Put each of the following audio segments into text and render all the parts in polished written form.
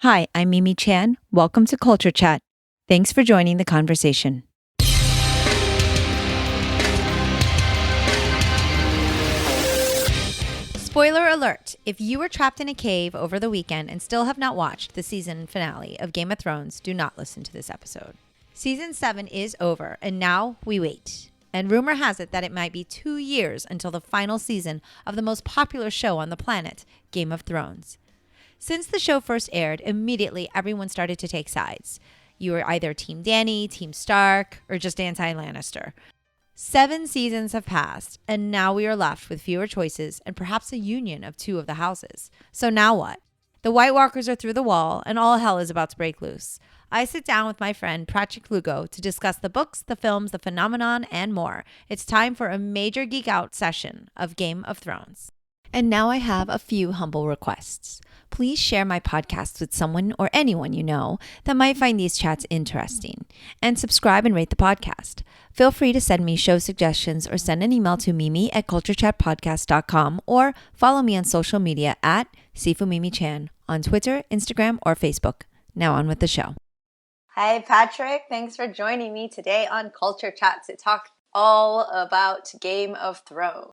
Hi, I'm Mimi Chan. Welcome to Culture Chat. Thanks for joining the conversation. Spoiler alert, if you were trapped in a cave over the weekend and still have not watched the season finale of Game of Thrones, do not listen to this episode. Season 7 is over, and now we wait. And rumor has it that it might be 2 years until the final season of the most popular show on the planet, Game of Thrones. Since the show first aired, immediately everyone started to take sides. You were either Team Dany, Team Stark, or just anti-Lannister. 7 seasons have passed, and now we are left with fewer choices and perhaps a union of 2 of the houses. So now what? The White Walkers are through the wall, and all hell is about to break loose. I sit down with my friend Patrick Lugo to discuss the books, the films, the phenomenon, and more. It's time for a major geek out session of Game of Thrones. And now I have a few humble requests. Please share my podcast with someone or anyone you know that might find these chats interesting. And subscribe and rate the podcast. Feel free to send me show suggestions or send an email to mimi@culturechatpodcast.com or follow me on social media at SifuMimiChan on Twitter, Instagram, or Facebook. Now on with the show. Hi, Patrick. Thanks for joining me today on Culture Chat to talk all about Game of Thrones.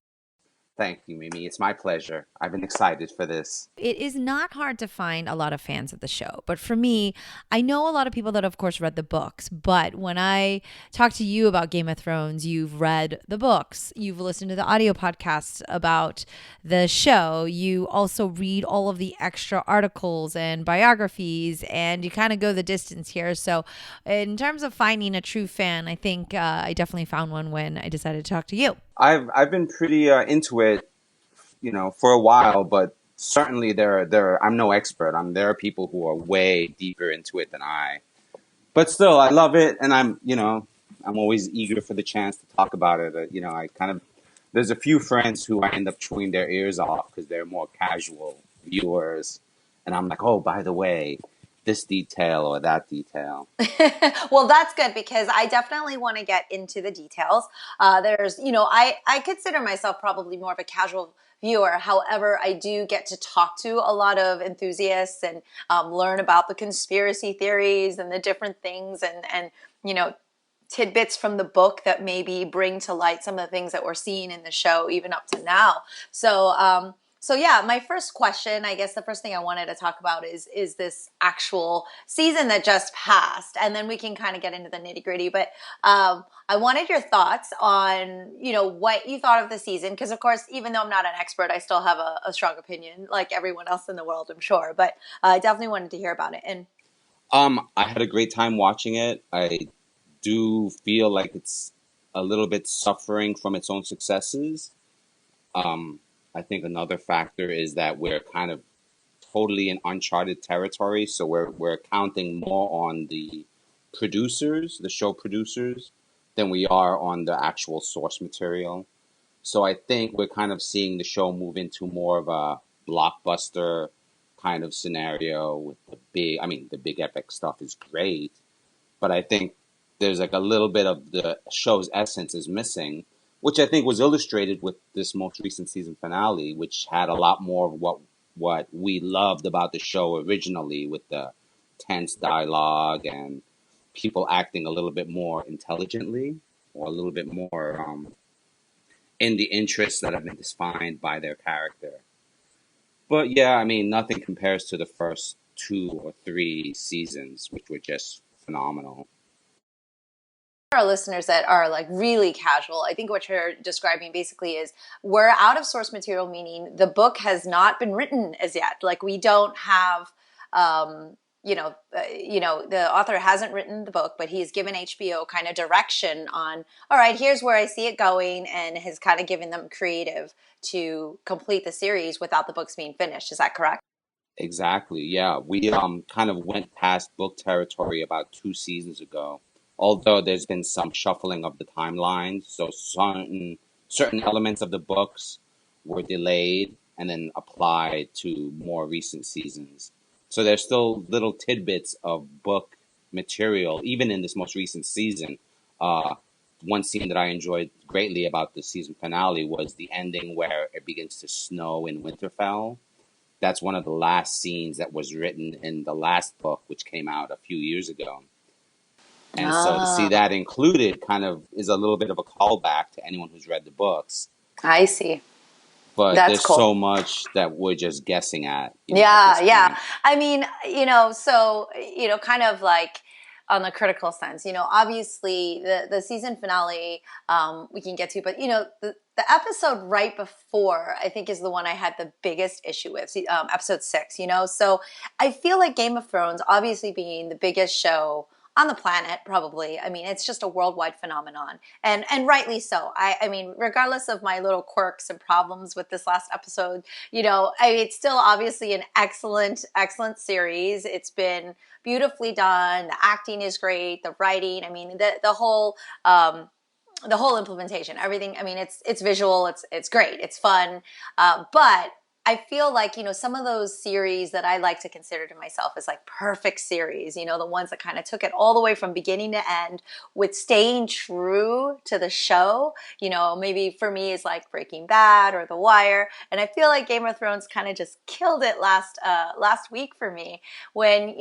Thank you, Mimi. It's my pleasure. I've been excited for this. It is not hard to find a lot of fans of the show. But for me, I know a lot of people that, of course, read the books. But when I talk to you about Game of Thrones, you've read the books. You've listened to the audio podcasts about the show. You also read all of the extra articles and biographies, and you kind of go the distance here. So in terms of finding a true fan, I think I definitely found one when I decided to talk to you. I've been pretty into it, for a while, but certainly I'm no expert. There are people who are way deeper into it than I. But still, I love it, and I'm always eager for the chance to talk about it. There's a few friends who I end up chewing their ears off because they're more casual viewers, and I'm like, oh, by the way, this detail or that detail. Well, that's good because I definitely want to get into the details. I consider myself probably more of a casual viewer. However, I do get to talk to a lot of enthusiasts and learn about the conspiracy theories and the different things and tidbits from the book that maybe bring to light some of the things that we're seeing in the show even up to now. So yeah, my first question, I guess the first thing I wanted to talk about is this actual season that just passed, and then we can kind of get into the nitty gritty. But I wanted your thoughts on, what you thought of the season, because of course, even though I'm not an expert, I still have a strong opinion, like everyone else in the world, I'm sure. But I definitely wanted to hear about it. And I had a great time watching it. I do feel like it's a little bit suffering from its own successes. I think another factor is that we're kind of totally in uncharted territory. So we're counting more on the producers, the show producers, than we are on the actual source material. So I think we're kind of seeing the show move into more of a blockbuster kind of scenario with the big epic stuff is great. But I think there's like a little bit of the show's essence is missing, which I think was illustrated with this most recent season finale, which had a lot more of what we loved about the show originally, with the tense dialogue and people acting a little bit more intelligently or a little bit more in the interests that have been defined by their character. But yeah, nothing compares to the first 2 or 3 seasons, which were just phenomenal. Our listeners that are like really casual, I think what you're describing basically is we're out of source material, meaning the book has not been written as yet. Like we don't have, the author hasn't written the book, but he's given HBO kind of direction on, all right, here's where I see it going, and has kind of given them creative to complete the series without the books being finished. Is that correct? Exactly. Yeah, we kind of went past book territory about 2 seasons ago. Although there's been some shuffling of the timelines, so certain elements of the books were delayed and then applied to more recent seasons. So there's still little tidbits of book material, even in this most recent season. One scene that I enjoyed greatly about the season finale was the ending where it begins to snow in Winterfell. that's one of the last scenes that was written in the last book, which came out a few years ago. And so to see Ah, that included kind of is a little bit of a callback to anyone who's read the books. I see. But That's there's cool. so much that we're just guessing at, at Yeah, this yeah. point. I mean, so, kind of like on the critical sense, obviously the season finale we can get to, but, the episode right before, I think, is the one I had the biggest issue with, episode 6, So I feel like Game of Thrones, obviously being the biggest show on the planet, probably. I mean, it's just a worldwide phenomenon, and rightly so. I mean, regardless of my little quirks and problems with this last episode, it's still obviously an excellent series. It's been beautifully done. The acting is great. The writing. I mean, the whole implementation, everything. I mean, it's visual. It's great. It's fun. But I feel like, some of those series that I like to consider to myself as like perfect series, the ones that kind of took it all the way from beginning to end with staying true to the show, maybe for me is like Breaking Bad or The Wire. And I feel like Game of Thrones kind of just killed it last week for me when,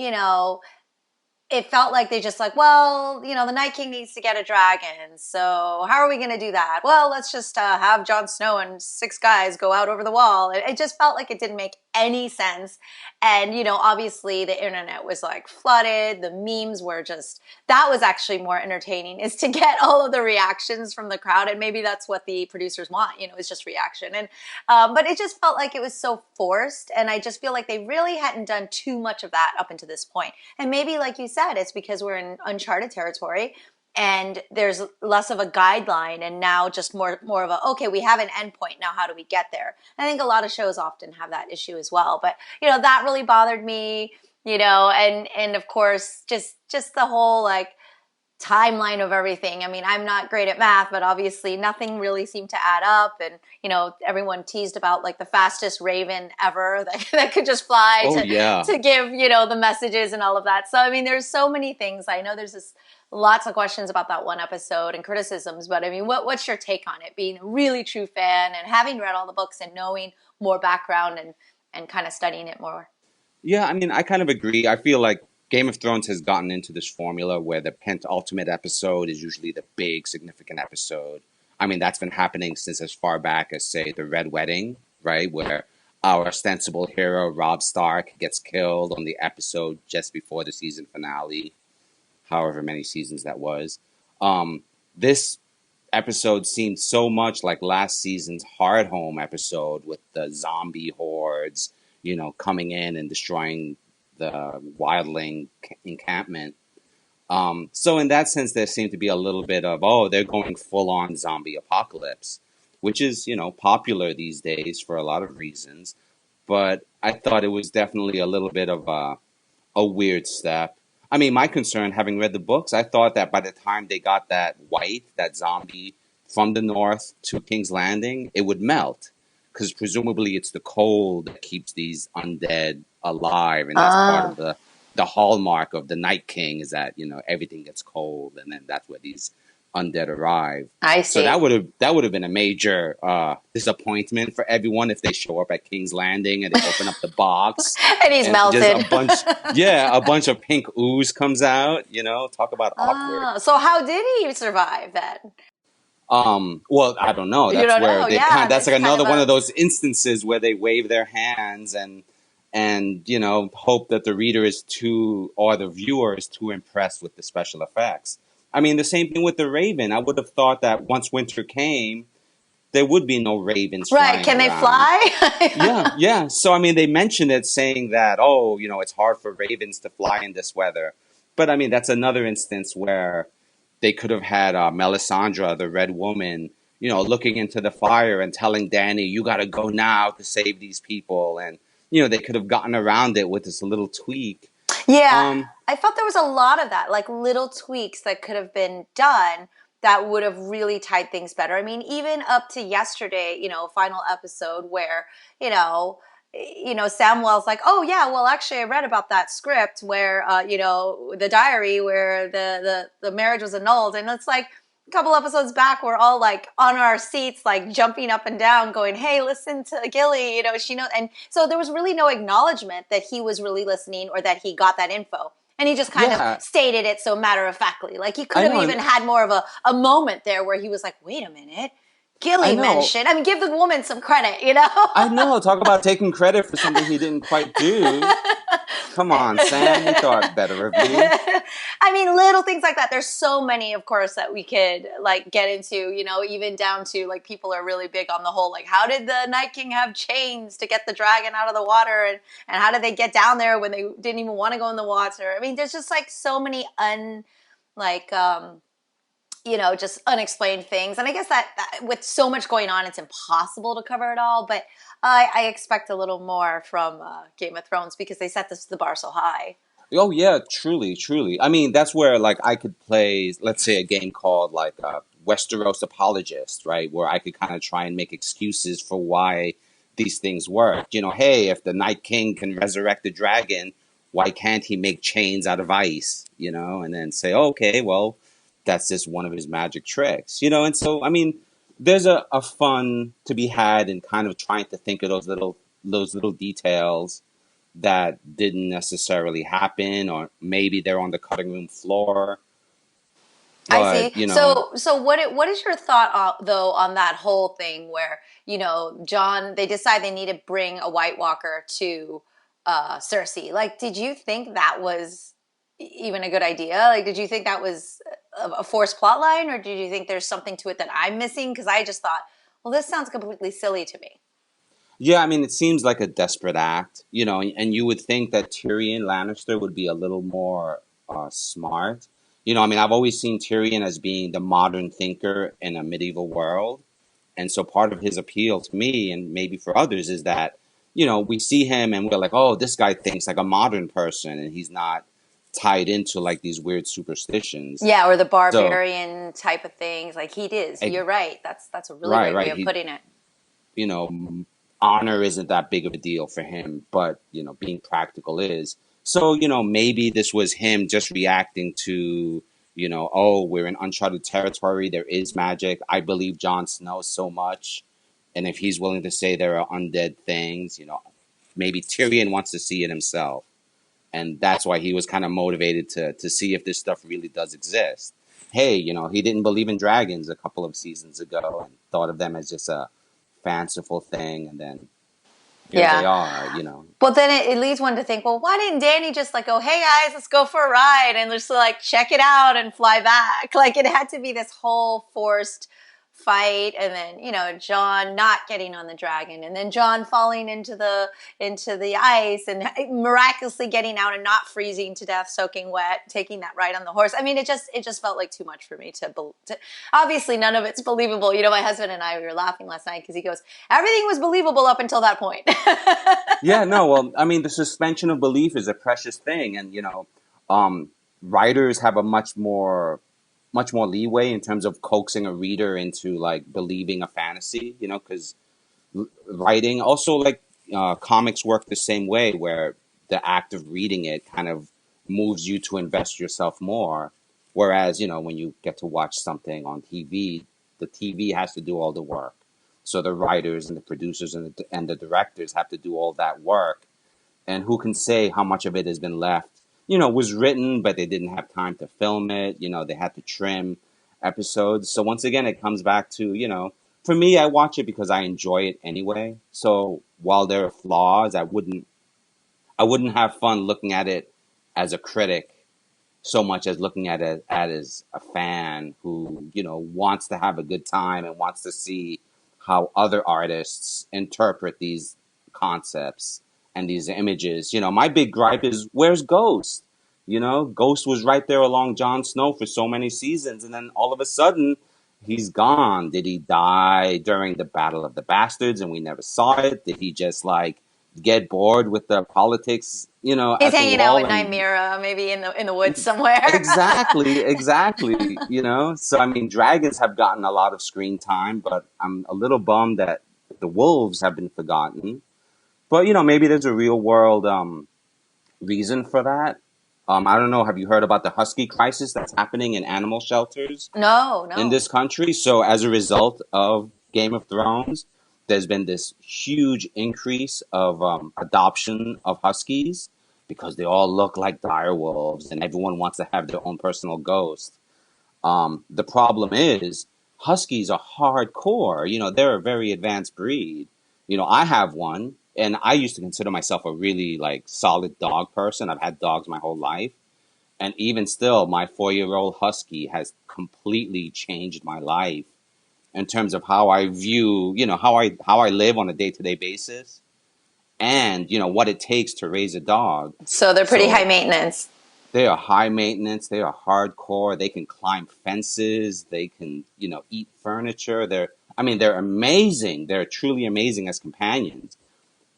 it felt like they just like, well, the Night King needs to get a dragon. So how are we going to do that? Well, let's just have Jon Snow and 6 guys go out over the wall. It just felt like it didn't make any sense. And, obviously the internet was like flooded. The memes were that was actually more entertaining, is to get all of the reactions from the crowd. And maybe that's what the producers want, it's just reaction. And, but it just felt like it was so forced. And I just feel like they really hadn't done too much of that up until this point. And maybe, like you said, it's because we're in uncharted territory and there's less of a guideline and now just more of a, okay, we have an endpoint. Now, how do we get there? I think a lot of shows often have that issue as well. But, that really bothered me, and of course, just the whole like timeline of everything. I mean, I'm not great at math, but obviously nothing really seemed to add up. And, everyone teased about like the fastest raven ever that could just fly Oh, yeah. to give, the messages and all of that. So, I mean, there's so many things. I know there's lots of questions about that one episode and criticisms, but I mean, what's your take on it? Being a really true fan and having read all the books and knowing more background and kind of studying it more. Yeah, I mean, I kind of agree. I feel like Game of Thrones has gotten into this formula where the penultimate episode is usually the big, significant episode. I mean, that's been happening since as far back as, say, the Red Wedding, right? Where our ostensible hero, Robb Stark, gets killed on the episode just before the season finale, however many seasons that was. This episode seemed so much like last season's Hard Home episode with the zombie hordes, coming in and destroying the wildling encampment. So in that sense, there seemed to be a little bit of, oh, they're going full on zombie apocalypse, which is, popular these days for a lot of reasons. But I thought it was definitely a little bit of a weird step. I mean, my concern, having read the books, I thought that by the time they got that zombie from the north to King's Landing, it would melt. Because presumably it's the cold that keeps these undead alive. And that's part of the hallmark of the Night King is that, everything gets cold. And then that's where these undead arrive. I see. So that would have been a major disappointment for everyone if they show up at King's Landing and they open up the box and he's melted. Just a bunch of pink ooze comes out. Talk about awkward. So how did he survive then? Well, I don't know. That's You don't where know. they Yeah, that's like kind another of one of those instances where they wave their hands and hope that the reader is or the viewer is too impressed with the special effects. I mean, the same thing with the Raven. I would have thought that once winter came, there would be no ravens flying right. Can they around. fly? Yeah. So, I mean, they mentioned it saying that, oh, it's hard for ravens to fly in this weather. But, I mean, that's another instance where they could have had Melisandre, the Red Woman, looking into the fire and telling Dany, you got to go now to save these people. And, they could have gotten around it with this little tweak. Yeah, I felt there was a lot of that, like little tweaks that could have been done that would have really tied things better. I mean, even up to yesterday, final episode where, Samwell's like, oh yeah, well actually I read about that script where, the diary where the marriage was annulled. And it's like, couple episodes back, we're all like on our seats, like jumping up and down, going, "Hey, listen to Gilly," you know, she knows. And so there was really no acknowledgement that he was really listening or that he got that info. And he just kind of Yeah, stated it so matter of factly. Like he could I have know, even had more of a moment there where he was like, "Wait a minute, I Gilly know, mentioned." I mean, give the woman some credit, you know? I know. Talk about taking credit for something he didn't quite do. Come on, Sam, we thought better of you. I mean, little things like that. There's so many, of course, that we could like get into, you know, even down to like people are really big on the whole, like, how did the Night King have chains to get the dragon out of the water? And how did they get down there when they didn't even want to go in the water? I mean, there's just like so many like, you know, just unexplained things. And I guess that with so much going on, it's impossible to cover it all. But I expect a little more from Game of Thrones because they set the bar so high. Oh yeah, truly, truly. I mean, that's where like I could play, let's say, a game called like Westeros Apologist, right? Where I could kind of try and make excuses for why these things work. You know, hey, if the Night King can resurrect the dragon, why can't he make chains out of ice? You know, and then say, okay, well, that's just one of his magic tricks. You know, and so I mean, there's a fun to be had in kind of trying to think of those little details that didn't necessarily happen, or maybe they're on the cutting room floor. I But see. you know, So what is your thought though on that whole thing where, you know, John, they decide they need to bring a White Walker to Cersei. Like, did you think that was even a good idea? Like, did you think that was a forced plot line, or did you think there's something to it that I'm missing? Because I just thought, well, this sounds completely silly to me. yeah, I mean, it seems like a desperate act, you know, and you would think that Tyrion Lannister would be a little more smart. You know, I mean, I've always seen Tyrion as being the modern thinker in a medieval world. And so part of his appeal to me, and maybe for others, is that, you know, we see him and we're like, oh, this guy thinks like a modern person and he's not tied into like these weird superstitions. Yeah, or the So, barbarian type of things. Like he is. ex- You're right. That's a really right, great way right. of putting it. You know, honor isn't that big of a deal for him, but, you know, being practical is. So, you know, maybe this was him just reacting to, you know, oh, we're in uncharted territory. There is magic. I believe Jon Snow so much. And if he's willing to say there are undead things, you know, maybe Tyrion wants to see it himself. And that's why he was kind of motivated to see if this stuff really does exist. Hey, you know, he didn't believe in dragons a couple of seasons ago and thought of them as just a fanciful thing. And then here they Yeah. are, you know. But then it leads one to think, well, why didn't Danny just like go, hey guys, let's go for a ride and just like check it out and fly back? Like it had to be this whole forced fight, and then you know John not getting on the dragon, and then John falling into the ice and miraculously getting out and not freezing to death, soaking wet, taking that ride on the horse. I mean, it just felt like too much for me to obviously none of it's believable. You know, my husband and I, we were laughing last night because he goes, everything was believable up until that point. Yeah, no, well, I mean, the suspension of belief is a precious thing. And, you know, um, writers have a much more leeway in terms of coaxing a reader into like believing a fantasy, you know, because writing also like comics work the same way where the act of reading it kind of moves you to invest yourself more, whereas you know when you get to watch something on TV, the TV has to do all the work, so the writers and the producers and the directors have to do all that work, and who can say how much of it has been left, you know, was written but they didn't have time to film it, you know, they had to trim episodes. So once again it comes back to, you know, for me, I watch it because I enjoy it anyway. So while there are flaws, I wouldn't have fun looking at it as a critic so much as looking at it as a fan who, you know, wants to have a good time and wants to see how other artists interpret these concepts and these images. You know, my big gripe is where's Ghost? You know, Ghost was right there along Jon Snow for so many seasons, and then all of a sudden he's gone. Did he die during the Battle of the Bastards and we never saw it? Did he just like get bored with the politics, you know, He's at the hanging out wall with and Nymeria, maybe in the woods somewhere. exactly, you know. So I mean, dragons have gotten a lot of screen time, but I'm a little bummed that the wolves have been forgotten. But you know, maybe there's a real world reason for that. I don't know, have you heard about the husky crisis that's happening in animal shelters No, in no. this country? So as a result of Game of Thrones, there's been this huge increase of adoption of huskies because they all look like dire wolves and everyone wants to have their own personal ghost. The problem is huskies are hardcore. They're a very advanced breed. I have one, and I used to consider myself a really like solid dog person. I've had dogs my whole life, and even still, my 4-year-old husky has completely changed my life in terms of how I view, how I live on a day-to-day basis, and what it takes to raise a dog. So they're pretty high So maintenance. they are high maintenance. They are hardcore. They can climb fences. They can, eat furniture. They're amazing. They're truly amazing as companions.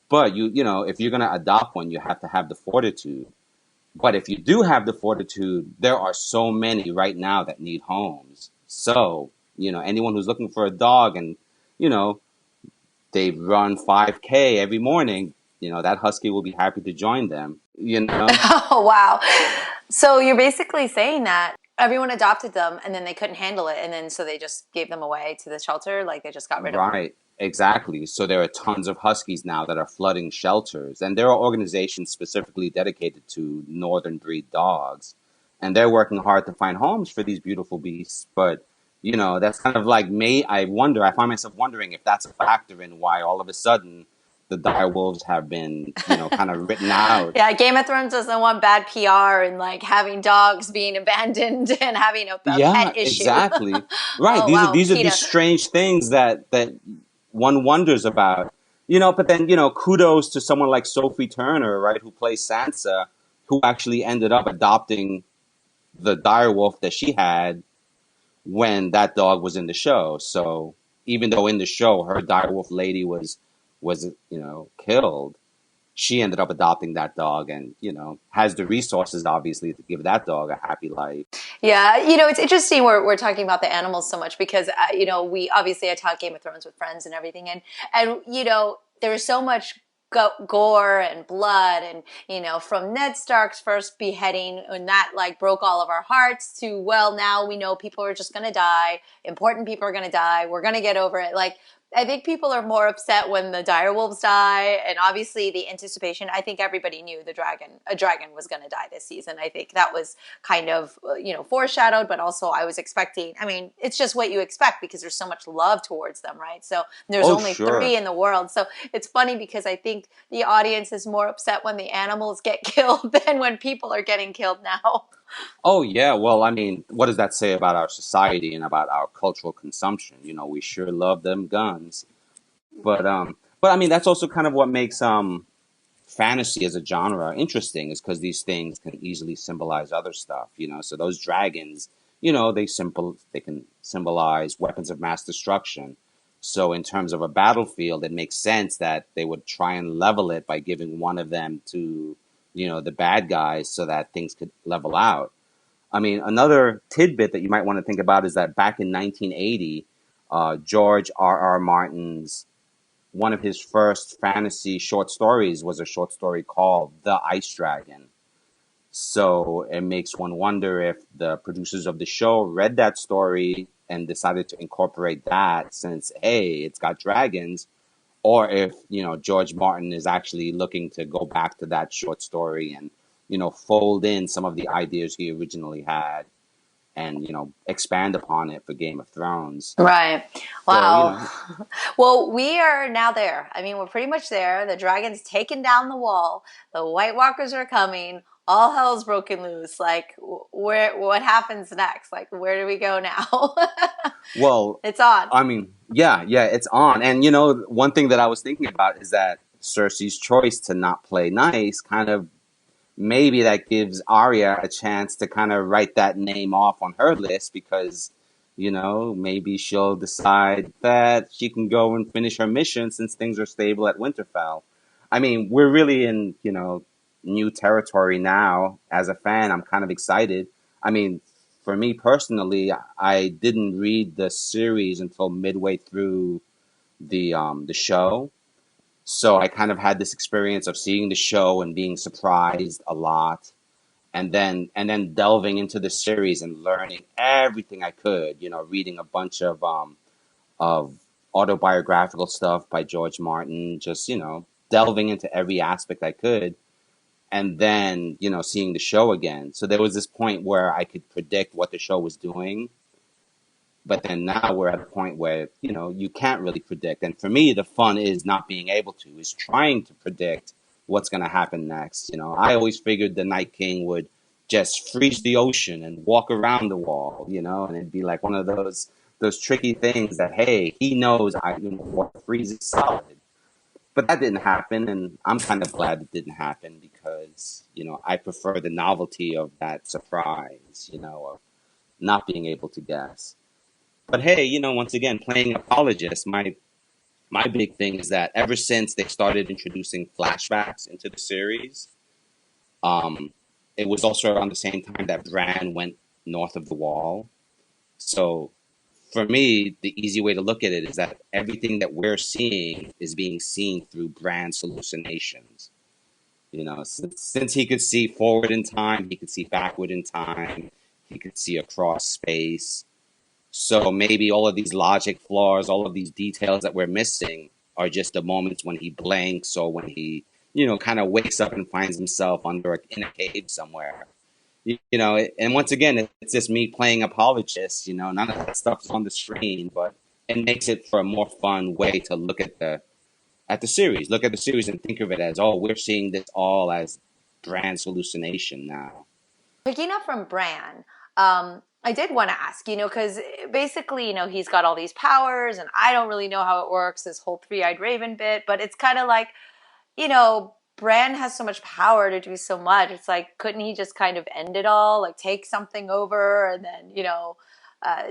But if you're gonna adopt one, you have to have the fortitude. But if you do have the fortitude, there are so many right now that need homes. So, anyone who's looking for a dog and, you know, they run 5K every morning, that husky will be happy to join them, Oh, wow. So you're basically saying that everyone adopted them and then they couldn't handle it. And then so they just gave them away to the shelter. Like they just got rid of them. Right, exactly. So there are tons of huskies now that are flooding shelters, and there are organizations specifically dedicated to northern breed dogs, and they're working hard to find homes for these beautiful beasts. But that's kind of like me. I find myself wondering if that's a factor in why all of a sudden the dire wolves have been, kind of written out. Yeah, Game of Thrones doesn't want bad PR and like having dogs being abandoned and having a pet Yeah, issue. exactly. Right. Oh, These are wow, these are these PETA. strange things that one wonders about. But then, kudos to someone like Sophie Turner, right, who plays Sansa, who actually ended up adopting the direwolf that she had when that dog was in the show. So even though in the show her direwolf lady was killed, she ended up adopting that dog and, has the resources obviously to give that dog a happy life. Yeah, it's interesting we're talking about the animals so much because, we obviously I talk Game of Thrones with friends and everything. And there was so much gore and blood and, from Ned Stark's first beheading and that like broke all of our hearts to, well, now we know people are just going to die. Important people are going to die. We're going to get over it. Like, I think people are more upset when the direwolves die, and obviously the anticipation. I think everybody knew a dragon was going to die this season. I think that was kind of foreshadowed, but also I was expecting. I mean, it's just what you expect because there's so much love towards them, right? So there's Oh, only three sure. in the world, so it's funny because I think the audience is more upset when the animals get killed than when people are getting killed now. Oh yeah, well, what does that say about our society and about our cultural consumption? We sure love them guns. But that's also kind of what makes fantasy as a genre interesting is because these things can easily symbolize other stuff, So those dragons, they can symbolize weapons of mass destruction. So in terms of a battlefield, it makes sense that they would try and level it by giving one of them to, the bad guys so that things could level out. Another tidbit that you might want to think about is that back in 1980, George R. R. Martin's one of his first fantasy short stories was a short story called The Ice Dragon. So it makes one wonder if the producers of the show read that story and decided to incorporate that since, hey, it's got dragons, or if, George Martin is actually looking to go back to that short story and, fold in some of the ideas he originally had and, expand upon it for Game of Thrones. Right. So, Wow. Well, we are now there. I mean, we're pretty much there. The dragon's taken down the wall. The White Walkers are coming. All hell's broken loose. Like, what happens next? Like, where do we go now? well, It's on. yeah, it's on. And one thing that I was thinking about is that Cersei's choice to not play nice kind of maybe that gives Arya a chance to kind of write that name off on her list because maybe she'll decide that she can go and finish her mission since things are stable at Winterfell. We're really in, new territory now. As a fan, I'm kind of excited. I mean, for me personally, I didn't read the series until midway through the show. So I kind of had this experience of seeing the show and being surprised a lot. and then delving into the series and learning everything I could, reading a bunch of autobiographical stuff by George Martin, just, delving into every aspect I could, and then, seeing the show again. So there was this point where I could predict what the show was doing, but then now we're at a point where, you can't really predict. And for me, the fun is not being able to, is trying to predict what's going to happen next. I always figured the Night King would just freeze the ocean and walk around the wall, and it'd be like one of those tricky things that, hey, he knows water freezes solid. But that didn't happen, and I'm kind of glad it didn't happen because, I prefer the novelty of that surprise, of not being able to guess. But hey, once again, playing apologist, my big thing is that ever since they started introducing flashbacks into the series, um, it was also around the same time that Bran went north of the wall. So for me, the easy way to look at it is that everything that we're seeing is being seen through Bran's hallucinations. Since he could see forward in time, he could see backward in time, he could see across space. So maybe all of these logic flaws, all of these details that we're missing are just the moments when he blanks or when he, kind of wakes up and finds himself in a cave somewhere. And once again, it's just me playing apologist. None of that stuff's on the screen, but it makes it for a more fun way to look at the series. Look at the series and think of it as, oh, we're seeing this all as Bran's hallucination now. Picking up from Bran, I did want to ask, because basically, he's got all these powers, and I don't really know how it works, this whole three-eyed raven bit, but it's kind of like, Bran has so much power to do so much. It's like, couldn't he just kind of end it all, like take something over and then,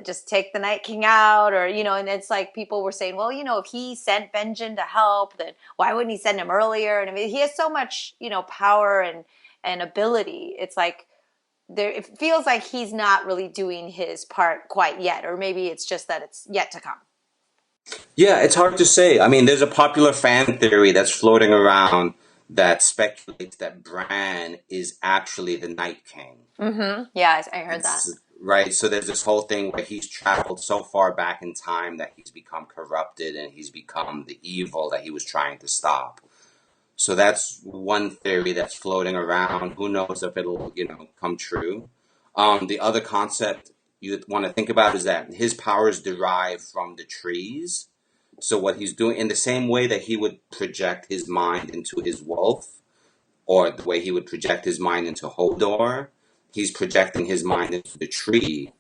just take the Night King out, or, and it's like people were saying, well, if he sent Benjen to help, then why wouldn't he send him earlier? And I mean, he has so much, power and ability. It's like, it feels like he's not really doing his part quite yet, or maybe it's just that it's yet to come. Yeah, it's hard to say. I mean, there's a popular fan theory that's floating around that speculates that Bran is actually the Night King. Mm-hmm. Yeah, I heard that. Right. So there's this whole thing where he's traveled so far back in time that he's become corrupted and he's become the evil that he was trying to stop. So that's one theory that's floating around. Who knows if it'll, come true. The other concept you want to think about is that his powers derive from the trees. So what he's doing, in the same way that he would project his mind into his wolf, or the way he would project his mind into Hodor, he's projecting his mind into the tree.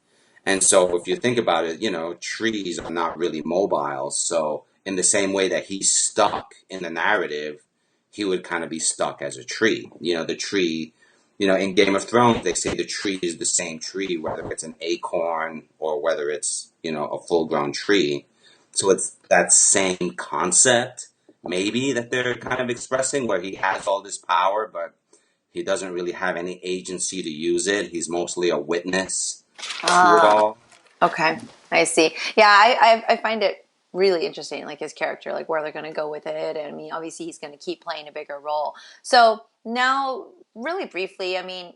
And so if you think about it, trees are not really mobile. So in the same way that he's stuck in the narrative, he would kind of be stuck as a tree. The tree, in Game of Thrones, they say the tree is the same tree, whether it's an acorn or whether it's, a full-grown tree. So it's that same concept, maybe, that they're kind of expressing, where he has all this power, but he doesn't really have any agency to use it. He's mostly a witness to it all. Okay, I see. Yeah, I find it really interesting, like his character, like where they're going to go with it. And I mean, obviously he's going to keep playing a bigger role. So now, really briefly, I mean,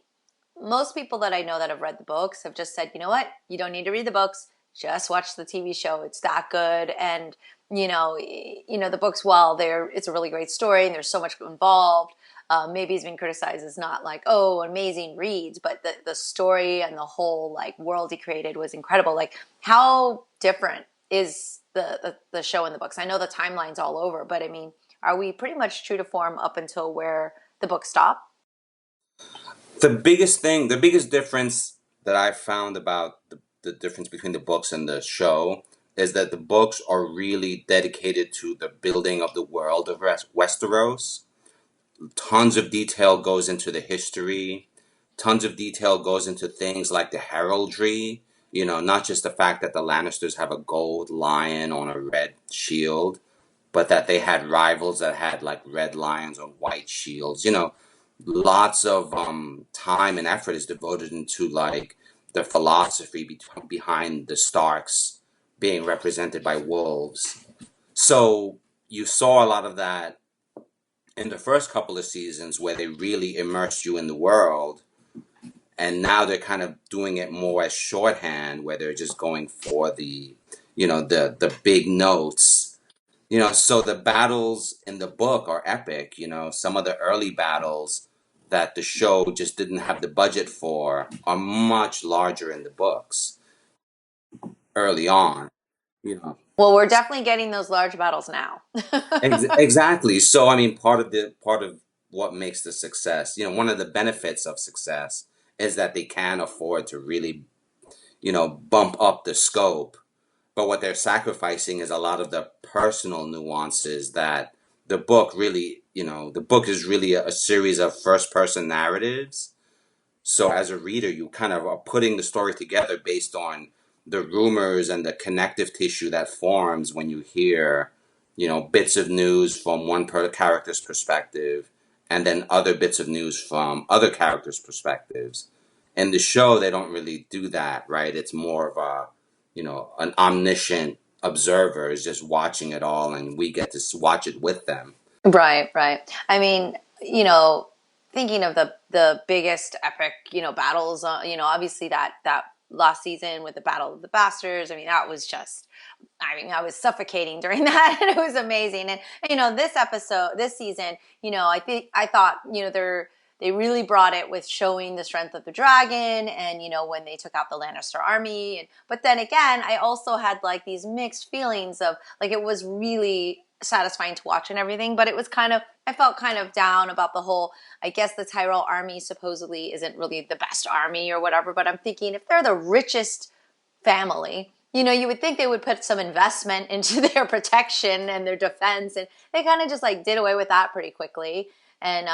most people that I know that have read the books have just said, you know what, you don't need to read the books, just watch the TV show. It's that good. And the books, while it's a really great story and there's so much involved. Maybe he's been criticized as not like, oh, amazing reads, but the story and the whole like world he created was incredible. Like, how different is the show and the books? I know the timeline's all over, but I mean, are we pretty much true to form up until where the books stop? The biggest difference that I found about the difference between the books and the show is that the books are really dedicated to the building of the world of Westeros. Tons of detail goes into the history. Tons of detail goes into things like the heraldry. Not just the fact that the Lannisters have a gold lion on a red shield, but that they had rivals that had like red lions on white shields. Lots of time and effort is devoted into like the philosophy behind the Starks being represented by wolves. So you saw a lot of that in the first couple of seasons where they really immersed you in the world. and now they're kind of doing it more as shorthand, where they're just going for the big notes. So the battles in the book are epic. Some of the early battles that the show just didn't have the budget for are much larger in the books early on. You know, Well, we're definitely getting those large battles now. exactly. So I mean, part of what makes the success, one of the benefits of success is that they can afford to really, bump up the scope. But what they're sacrificing is a lot of the personal nuances that the book is really a series of first person narratives. So as a reader, you kind of are putting the story together based on the rumors and the connective tissue that forms when you hear, bits of news from one character's perspective, and then other bits of news from other characters' perspectives. In the show, they don't really do that, right? It's more of an omniscient observer is just watching it all, and we get to watch it with them. Right, right. I mean, thinking of the biggest epic, battles, obviously that last season with the Battle of the Bastards. I mean, that was just, I was suffocating during that, and it was amazing. And this season, I thought, they really brought it with showing the strength of the dragon, and when they took out the Lannister army. But then again, I also had like these mixed feelings of like it was really satisfying to watch and everything, but I felt kind of down about the whole, I guess the Tyrell army supposedly isn't really the best army or whatever, but I'm thinking if they're the richest family, you would think they would put some investment into their protection and their defense, and they kind of just like did away with that pretty quickly. And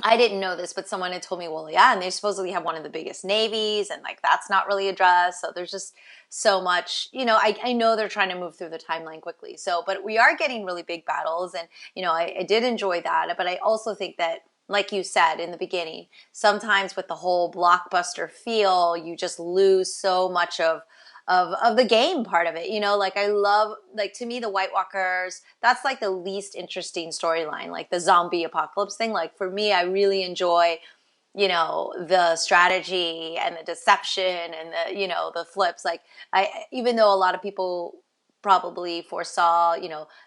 I didn't know this, but someone had told me, well, yeah, and they supposedly have one of the biggest navies, and like that's not really addressed. So there's just so much, I know they're trying to move through the timeline quickly. So, but we are getting really big battles, and, I did enjoy that. But I also think that, like you said in the beginning, sometimes with the whole blockbuster feel, you just lose so much of the game part of it. Like I love, like to me, the White Walkers, that's like the least interesting storyline, like the zombie apocalypse thing. Like for me, I really enjoy, the strategy and the deception and the flips. Like even though a lot of people probably foresaw,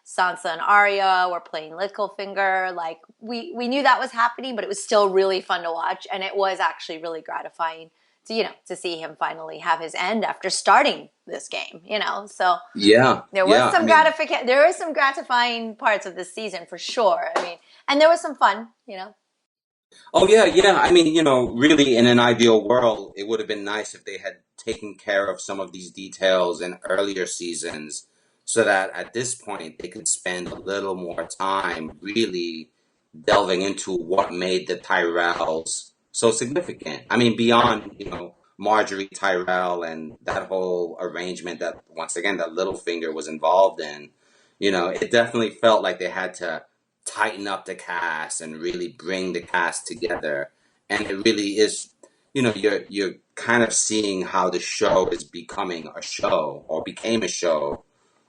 Sansa and Arya were playing Littlefinger, like we knew that was happening, but it was still really fun to watch. And it was actually really gratifying to see him finally have his end after starting this game, So Yeah, there was yeah. some there were some gratifying parts of this season for sure. I mean, and there was some fun. Oh yeah, yeah. I mean, really in an ideal world, it would have been nice if they had taken care of some of these details in earlier seasons so that at this point they could spend a little more time really delving into what made the Tyrells so significant. I mean, beyond, Marjorie Tyrell and that whole arrangement that once again that Littlefinger was involved in, it definitely felt like they had to tighten up the cast and really bring the cast together. And it really is, you're kind of seeing how the show is becoming a show or became a show,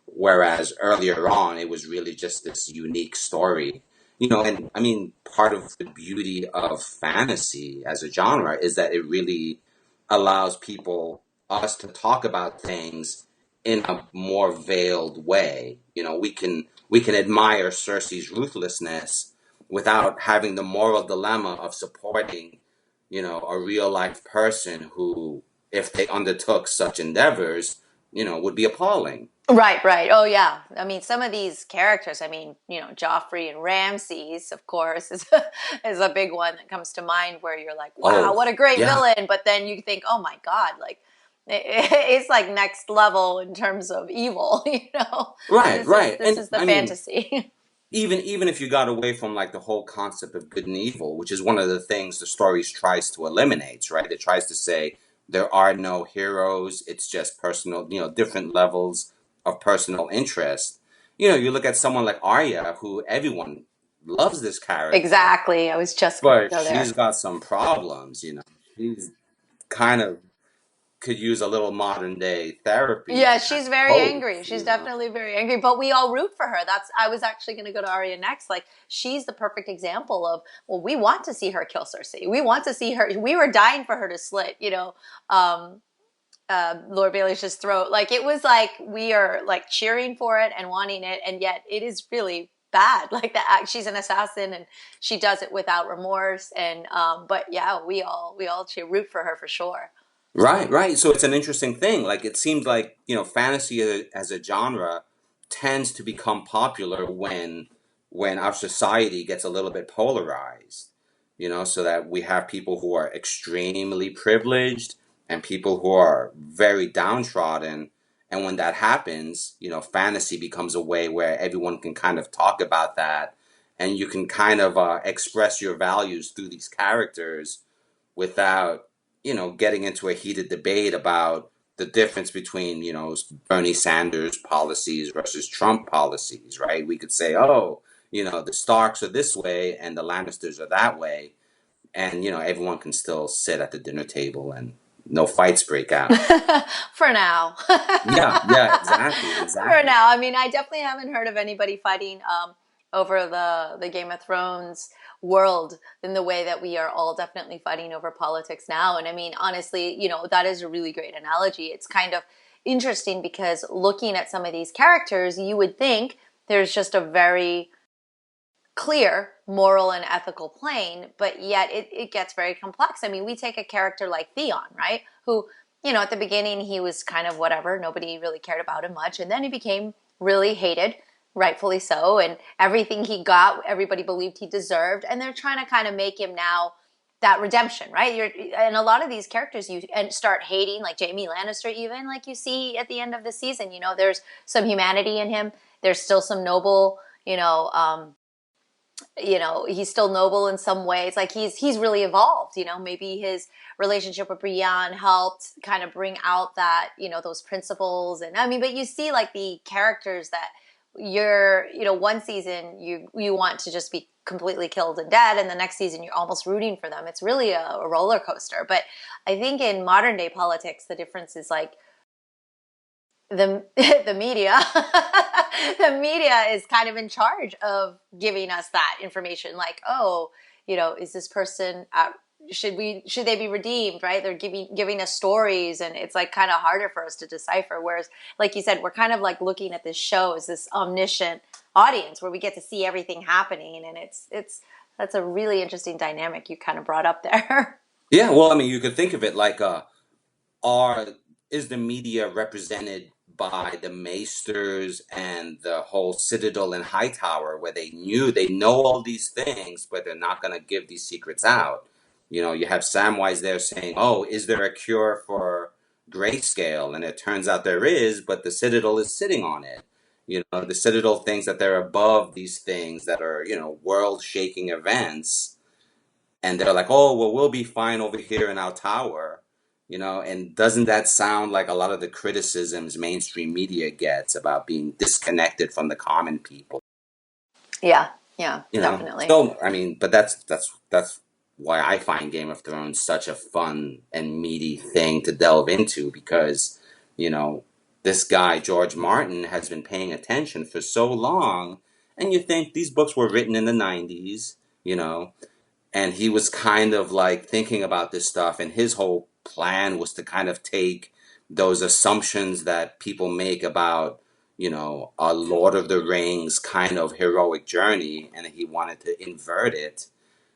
whereas earlier on it was really just this unique story. And I mean, part of the beauty of fantasy as a genre is that it really allows us to talk about things in a more veiled way. We can admire Cersei's ruthlessness without having the moral dilemma of supporting, a real life person who, if they undertook such endeavors, would be appalling. Right, right. Oh, yeah. I mean, some of these characters, I mean, Joffrey and Ramses, of course, is a big one that comes to mind where you're like, wow, Oh, what a great yeah. villain. But then you think, oh my God, like it's like next level in terms of evil, Right, right. This And is the I mean, fantasy. even if you got away from like the whole concept of good and evil, which is one of the things the stories tries to eliminate, right? It tries to say there are no heroes. It's just personal, different levels of personal interest. You look at someone like Arya, who everyone loves this character, Exactly. I was just going to but go she's there. got some problems. She's kind of could use a little modern day therapy Yeah, to kind she's of very cope, angry. She's you know? definitely very angry, but we all root for her. I was actually going to go to Arya next. Like, she's the perfect example of, well, we want to see her kill Cersei. We want to see her. We were dying for her to slit, um, Lord Baelish's throat. Like, it was like we are like cheering for it and wanting it, and yet it is really bad. Like, she's an assassin and she does it without remorse. And but yeah, we all root for her for sure. Right, right. So it's an interesting thing. Like it seems like, fantasy as a genre tends to become popular when our society gets a little bit polarized. So that we have people who are extremely privileged and people who are very downtrodden. And when that happens, fantasy becomes a way where everyone can kind of talk about that and you can kind of express your values through these characters without getting into a heated debate about the difference between Bernie Sanders policies versus Trump policies, right? We could say, oh, the Starks are this way and the Lannisters are that way, and everyone can still sit at the dinner table and no fights break out. For now. Yeah, yeah, exactly, For exactly. now. I mean, I definitely haven't heard of anybody fighting over the Game of Thrones world in the way that we are all definitely fighting over politics now. And I mean, honestly, that is a really great analogy. It's kind of interesting because looking at some of these characters, you would think there's just a very clear moral and ethical plane, but yet it gets very complex. I mean, we take a character like Theon, right? Who, at the beginning he was kind of whatever, nobody really cared about him much, and then he became really hated, rightfully so, and everything he got, everybody believed he deserved, and they're trying to kind of make him now that redemption, right? And a lot of these characters you and start hating, like Jaime Lannister, even like you see at the end of the season, there's some humanity in him. There's still some noble, he's still noble in some ways. Like he's really evolved. Maybe his relationship with Brienne helped kind of bring out that those principles. And I mean, but you see like the characters that one season you want to just be completely killed and dead, and the next season you're almost rooting for them. It's really a roller coaster. But I think in modern day politics, the difference is like the the media the media is kind of in charge of giving us that information, like, oh, is this person should they be redeemed, right? They're giving us stories, and it's like kind of harder for us to decipher, whereas like you said, we're kind of like looking at this show as this omniscient audience where we get to see everything happening, and it's that's a really interesting dynamic you kind of brought up there. Yeah, well, I mean, you could think of it like are is the media represented by the maesters and the whole Citadel and Hightower, where they know all these things, but they're not going to give these secrets out. You have Samwise there saying, "Oh, is there a cure for grayscale?" And it turns out there is, but the Citadel is sitting on it. The Citadel thinks that they're above these things that are world-shaking events, and they're like, "Oh, well, we'll be fine over here in our tower." And doesn't that sound like a lot of the criticisms mainstream media gets about being disconnected from the common people? Yeah, yeah, definitely. So I mean, but that's why I find Game of Thrones such a fun and meaty thing to delve into, because this guy George Martin has been paying attention for so long, and you think these books were written in the 90s, and he was kind of like thinking about this stuff, and his whole plan was to kind of take those assumptions that people make about a Lord of the Rings kind of heroic journey, and he wanted to invert it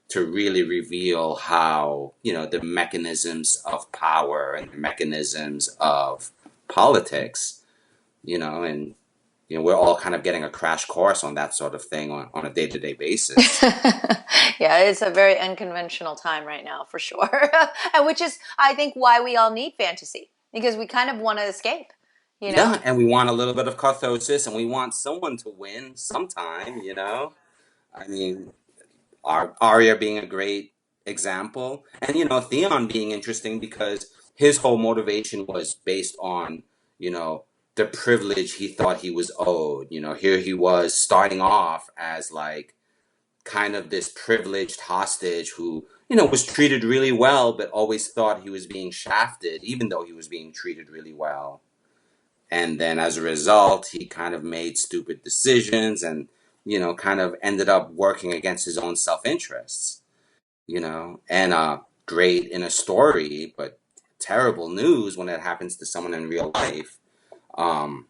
to really reveal how the mechanisms of power and the mechanisms of politics, and we're all kind of getting a crash course on that sort of thing on a day-to-day basis. Yeah, it's a very unconventional time right now, for sure. And which is, I think, why we all need fantasy, because we kind of want to escape, you know? Yeah, and we want a little bit of catharsis, and we want someone to win sometime. I mean, Arya being a great example, and Theon being interesting because his whole motivation was based on you know the privilege he thought he was owed. Here he was starting off as like kind of this privileged hostage who was treated really well, but always thought he was being shafted, even though he was being treated really well. And then as a result, he kind of made stupid decisions and, kind of ended up working against his own self-interests, and great in a story, but terrible news when it happens to someone in real life. Um,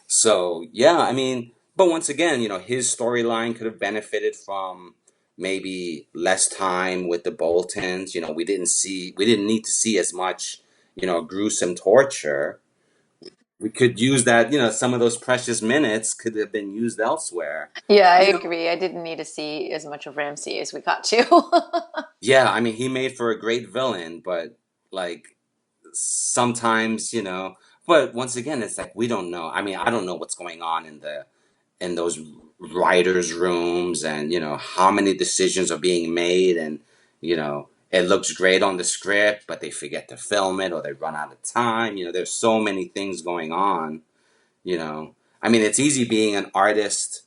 so yeah, I mean, but once again, his storyline could have benefited from maybe less time with the Boltons. We didn't need to see as much, gruesome torture. We could use that, some of those precious minutes could have been used elsewhere. Yeah, I You know, agree. I didn't need to see as much of Ramsey as we got to. yeah, I mean, he made for a great villain, but like sometimes, but once again, it's like we don't know. I mean, I don't know what's going on in those writers' rooms, and how many decisions are being made, and it looks great on the script, but they forget to film it or they run out of time. There's so many things going on. you know I mean, it's easy being an artist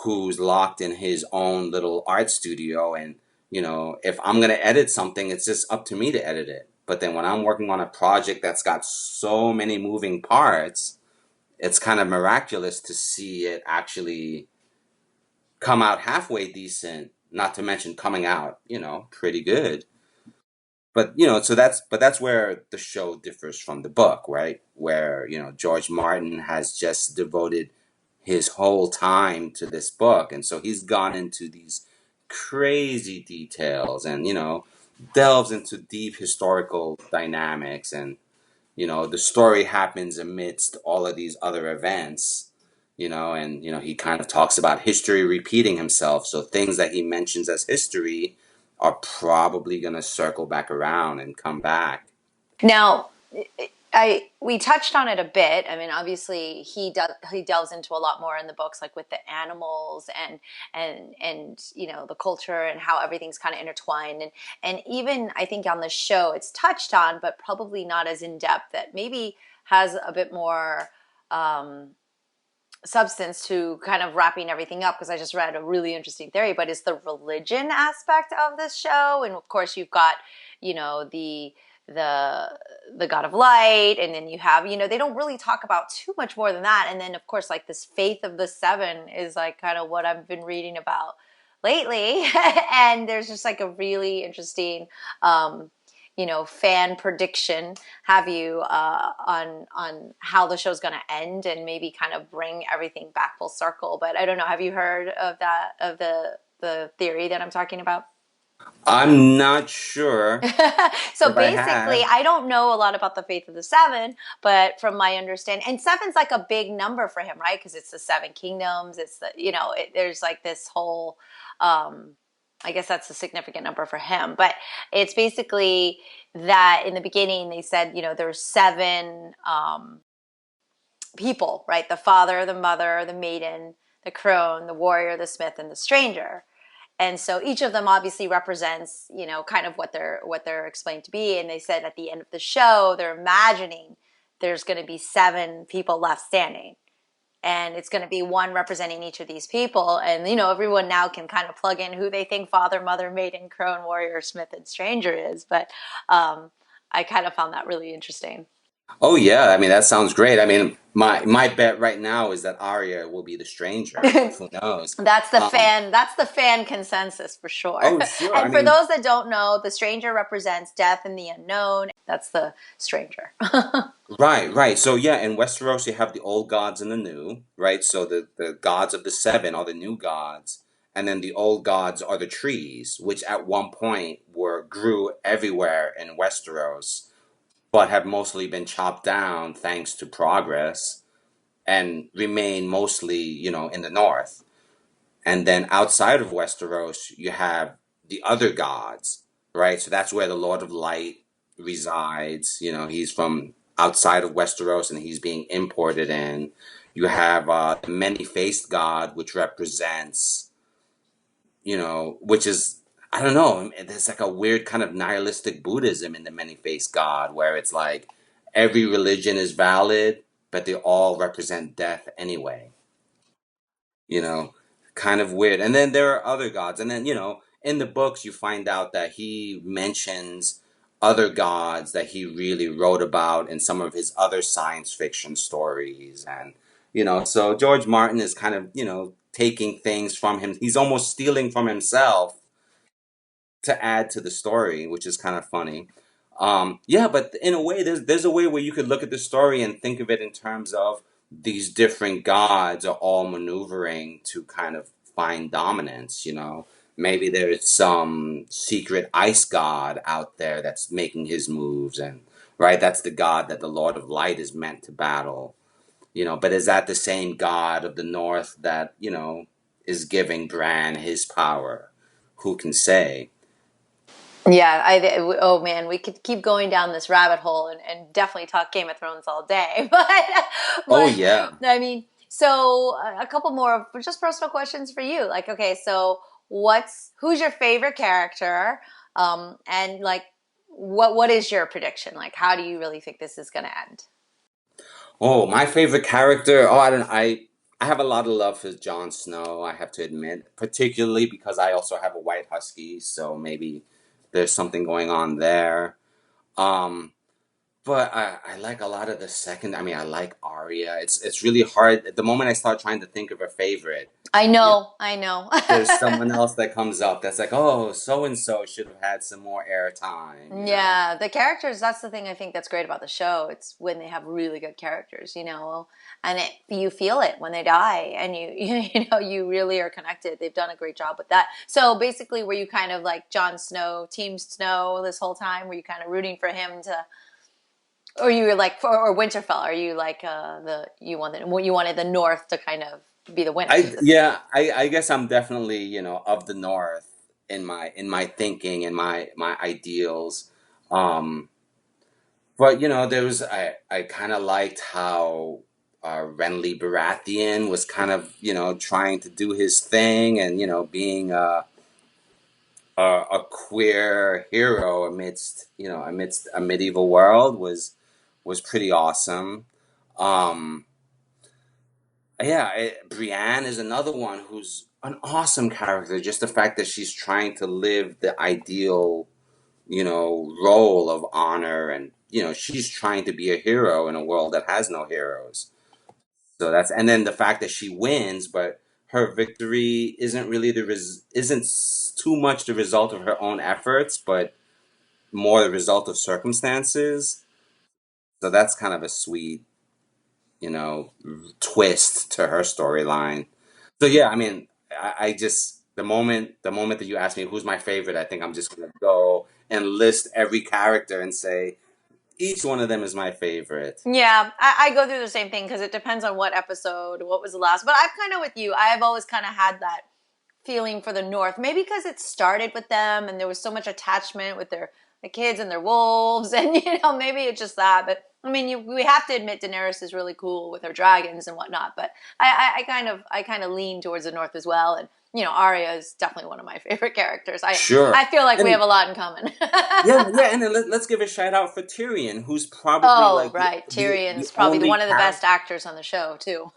who's locked in his own little art studio, and if I'm going to edit something, it's just up to me to edit it. But then when I'm working on a project that's got so many moving parts, it's kind of miraculous to see it actually come out halfway decent, not to mention coming out, pretty good. But that's where the show differs from the book, right? Where George Martin has just devoted his whole time to this book, and so he's gone into these crazy details, and delves into deep historical dynamics, and the story happens amidst all of these other events, and he kind of talks about history repeating himself, so things that he mentions as history are probably going to circle back around and come back. Now, we touched on it a bit. I mean, obviously he delves into a lot more in the books, like with the animals and the culture and how everything's kind of intertwined, and even I think on the show it's touched on, but probably not as in depth. That maybe has a bit more substance to kind of wrapping everything up, because I just read a really interesting theory, but it's the religion aspect of this show. And of course you've got, the God of Light, and then you have, they don't really talk about too much more than that. And then of course, like, this faith of the seven is like kind of what I've been reading about lately. And there's just like a really interesting fan prediction, have you, on how the show's going to end, and maybe kind of bring everything back full circle. But I don't know, have you heard of that, of the theory that I'm talking about? I'm not sure So if I basically, have. I don't know a lot about the faith of the seven, but from my understanding, and seven's like a big number for him, right? Because it's the seven kingdoms. It's there's like this whole, I guess that's a significant number for him. But it's basically that in the beginning they said, there's seven people, right? The father, the mother, the maiden, the crone, the warrior, the smith, and the stranger. And so each of them obviously represents, kind of what they're explained to be. And they said at the end of the show, they're imagining there's going to be seven people left standing. And it's going to be one representing each of these people. And, everyone now can kind of plug in who they think father, mother, maiden, crone, warrior, smith, and stranger is. But I kind of found that really interesting. Oh yeah, I mean, that sounds great. I mean, my bet right now is that Arya will be the stranger, but who knows? That's the fan consensus for sure. Oh sure, I And for mean, those that don't know, the stranger represents death and the unknown. That's the stranger. right. So yeah, in Westeros you have the old gods and the new, right? So the gods of the seven are the new gods, and then the old gods are the trees, which at one point grew everywhere in Westeros, but have mostly been chopped down thanks to progress, and remain mostly, in the north. And then outside of Westeros, you have the other gods, right? So that's where the Lord of Light resides. He's from outside of Westeros and he's being imported in. You have the many-faced god, which represents, which is, I don't know, there's like a weird kind of nihilistic Buddhism in the many-faced god, where it's like every religion is valid, but they all represent death anyway. you know, Kind of weird. And then there are other gods. And then, in the books you find out that he mentions other gods that he really wrote about in some of his other science fiction stories. And so George Martin is kind of taking things from him. He's almost stealing from himself to add to the story, which is kind of funny. Yeah, but in a way, there's a way where you could look at the story and think of it in terms of these different gods are all maneuvering to kind of find dominance. Maybe there's some secret ice god out there that's making his moves, and right, that's the god that the Lord of Light is meant to battle. But is that the same god of the North that is giving Bran his power? Who can say? Yeah, oh man, we could keep going down this rabbit hole and definitely talk Game of Thrones all day. Oh But yeah. I mean, so a couple more just personal questions for you. Like, okay, so who's your favorite character? And like, what is your prediction? Like, how do you really think this is going to end? Oh, my favorite character. Oh, I have a lot of love for Jon Snow, I have to admit, particularly because I also have a white husky, so maybe there's something going on there. Um, but I like a lot of the second. I mean, I like Arya. It's really hard at the moment I start trying to think of a favorite. I You know, know, I know. there's someone else that comes up that's like, oh, so and so should have had some more airtime. Yeah, the characters, that's the thing I think that's great about the show. It's when they have really good characters, and you feel it when they die and you really are connected. They've done a great job with that. So basically, were you kind of like Jon Snow, Team Snow this whole time? Were you kind of rooting for him to, or you were like, or Winterfell? Are you like you wanted the North to kind of be the winner? I guess I'm definitely, of the North in my thinking and my ideals. Um, but there was I kind of liked how Renly Baratheon was kind of, trying to do his thing and, being a queer hero amidst a medieval world was pretty awesome. Um, Yeah, Brienne is another one who's an awesome character. Just the fact that she's trying to live the ideal, role of honor, and she's trying to be a hero in a world that has no heroes. So and then the fact that she wins, but her victory isn't really too much the result of her own efforts, but more the result of circumstances. So that's kind of a sweet, you know, twist to her storyline. So yeah, I mean, I just the moment that you ask me who's my favorite, I think I'm just gonna go and list every character and say each one of them is my favorite. Yeah, I go through the same thing because it depends on what episode, what was the last. But I'm kind of with you. I have always kind of had that feeling for the North, maybe because it started with them and there was so much attachment with the kids and their wolves, and maybe it's just that. But I mean, we have to admit Daenerys is really cool with her dragons and whatnot. But I kind of lean towards the North as well, and Arya is definitely one of my favorite characters. I Sure. feel like we have And a lot in common. yeah, and then let's give a shout out for Tyrion, who's probably Oh, like right, the Tyrion's probably only one of the character. best actors on the show too.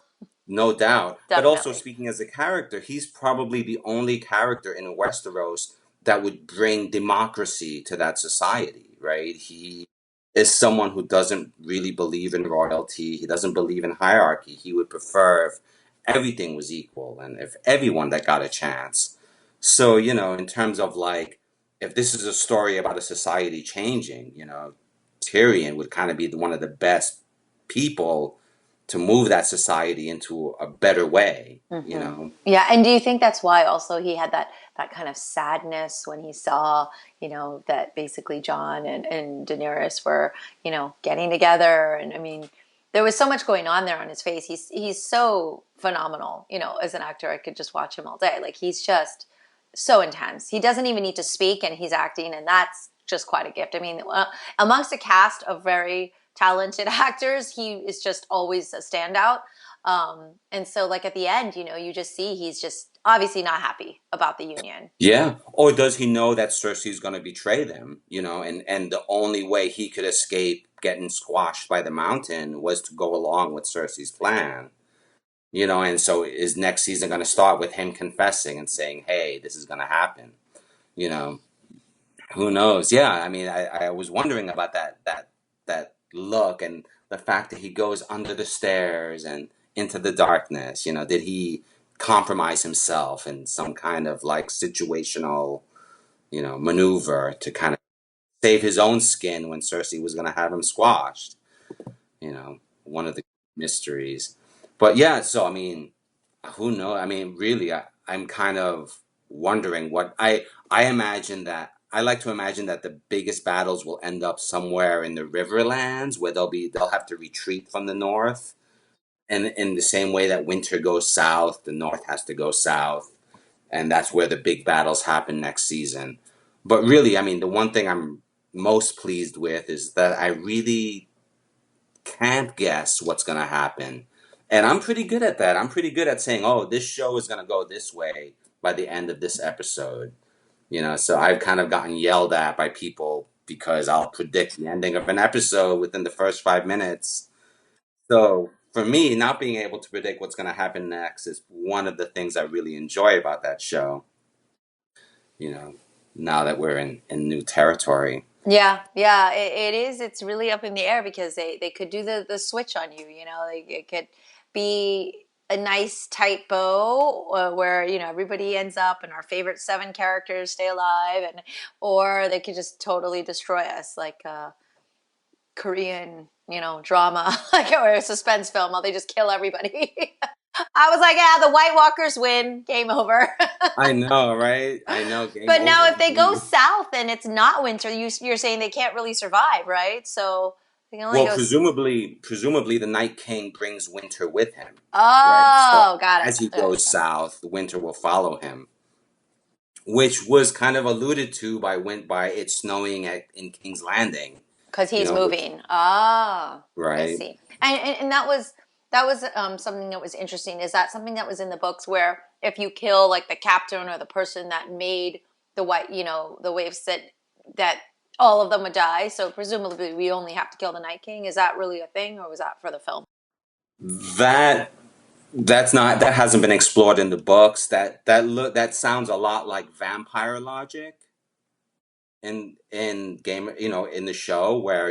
No doubt. But also Definitely. speaking as a character, he's probably the only character in Westeros that would bring democracy to that society, right? He is someone who doesn't really believe in royalty. He doesn't believe in hierarchy. He would prefer if everything was equal and if everyone that got a chance. So, in terms of like, if this is a story about a society changing, Tyrion would kind of be one of the best people to move that society into a better way. Yeah, and do you think that's why also he had that kind of sadness when he saw, that basically John and Daenerys were, getting together, and I mean, there was so much going on there on his face. He's so phenomenal, as an actor. I could just watch him all day. Like he's just so intense. He doesn't even need to speak, and he's acting, and that's just quite a gift. I mean, amongst a cast of very talented actors, he is just always a standout. And so, like at the end, you just see he's just obviously not happy about the union. Yeah. Or does he know that Cersei's going to betray them, and the only way he could escape getting squashed by the mountain was to go along with Cersei's plan, and so is next season going to start with him confessing and saying, hey, this is going to happen? You know, who knows? Yeah, I mean, I was wondering about that look and the fact that he goes under the stairs and into the darkness. You know, did he compromise himself in some kind of like situational, maneuver to kind of save his own skin when Cersei was going to have him squashed? One of the mysteries. But yeah, so I mean, who knows? I mean, really, I'm kind of wondering what I imagine that I like to imagine that the biggest battles will end up somewhere in the Riverlands where they'll have to retreat from the north. And in the same way that winter goes south, the north has to go south, and that's where the big battles happen next season. But really, I mean, the one thing I'm most pleased with is that I really can't guess what's going to happen. And I'm pretty good at that. I'm pretty good at saying, oh, this show is going to go this way by the end of this episode. So I've kind of gotten yelled at by people because I'll predict the ending of an episode within the first 5 minutes. So for me, not being able to predict what's going to happen next is one of the things I really enjoy about that show, you know, now that we're in new territory. Yeah, it is. It's really up in the air because they could do the switch on you. It could be a nice tight bow where everybody ends up and our favorite 7 characters stay alive, or they could just totally destroy us like Korean drama like or a suspense film. They just kill everybody. I was like, yeah, the White Walkers win. Game over. I know, right? I know, game But now, over. if they go south and it's not winter, you're saying they can't really survive, right? So they can only Well, go. presumably, the Night King brings winter with him, right? So Oh, got as he it. goes south, the winter will follow him, which was kind of alluded to by it snowing in King's Landing, Because he's which, moving. Ah, I right? see. And that was something that was interesting. Is that something that was in the books where if you kill like the captain or the person that made the the waves that all of them would die? So presumably we only have to kill the Night King. Is that really a thing, or was that for the film? That that hasn't been explored in the books. That sounds a lot like vampire logic in game, in the show where